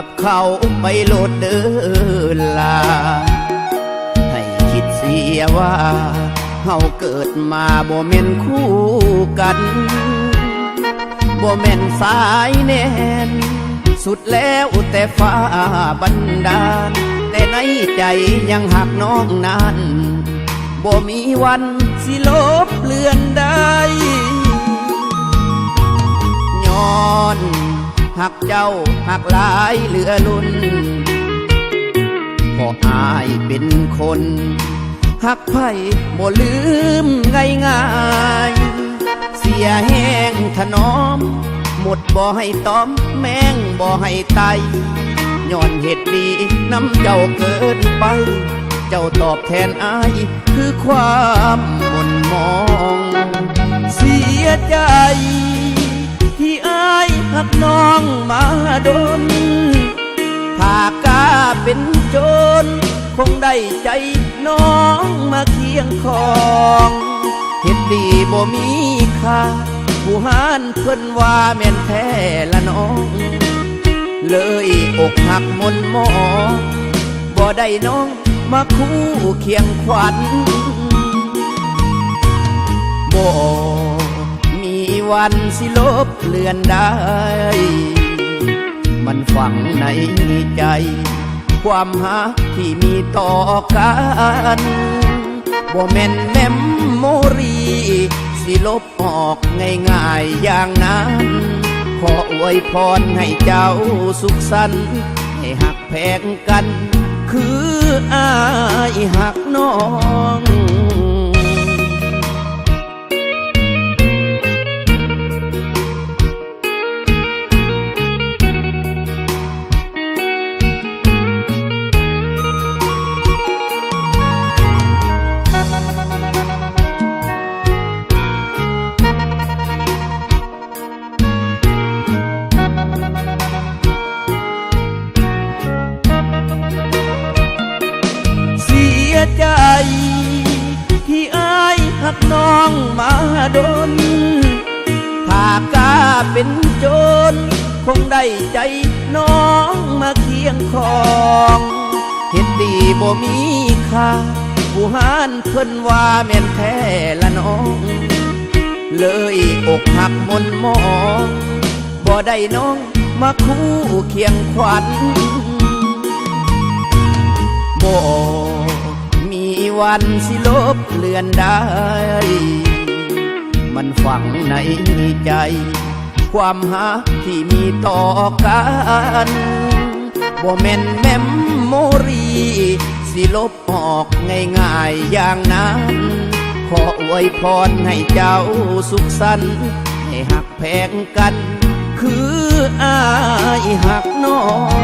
กับเขาไปโลดเดินลาให้คิดเสียว่าเฮาเกิดมาบ่แม่นคู่กันบ่แม่นสายแน่นสุดแล้วแต่ฟ้าบันดาลแต่ในใจยังหักน้องนั้นบ่มีวันสิลบเลือนได้ย้อนหักเจ้าหักหลายเหลือล้นพออายเป็นคนหักไผ่บ่ลืมง่ายๆเสียแห้งถนอมหมดบ่ให้ต้อมแมงบ่ให้ไตย้อนเหตุดีน้ำเจ้าเกินไปเจ้าตอบแทนอายคือความหม่นมองเสียใจที่อายหักน้องมาดนถ้ากล้าเป็นโจรคงได้ใจน้องมาเคียงคองเฮ็ดดีบ่มีค่าผู้หานเพิ่นว่าแม่นแท้ละน้องเลยอกหักมนมองบ่ได้น้องมาคู่เคียงขวัญบ่มีวันสิลบเลือนได้มันฝังในใจความหักที่มีต่อกันบ่แม่นเมมโมรีสิลบออกง่ายๆอย่างนั้นขออวยพรให้เจ้าสุขสันต์ให้หักแพงกันคืออายหักน้องใจที่อายหักน้องมาดนถ้ากล้าเป็นโจรคงได้ใจน้องมาเคียงคองเฮ็ดดีบ่มีค่าผู้หานเพิ่นว่าแม่นแท้ละน้องเลยอกหักมนมองบ่ได้น้องมาคู่เคียงขวัญบ่มีวันสิลบเลือนได้มันฝังในใจความหักที่มีต่อกันบ่แม่นเมมโมรีสิลบออกง่ายๆอย่างนั้นขออวยพรให้เจ้าสุขสันต์ให้หักแพงกันคืออายหักน้อง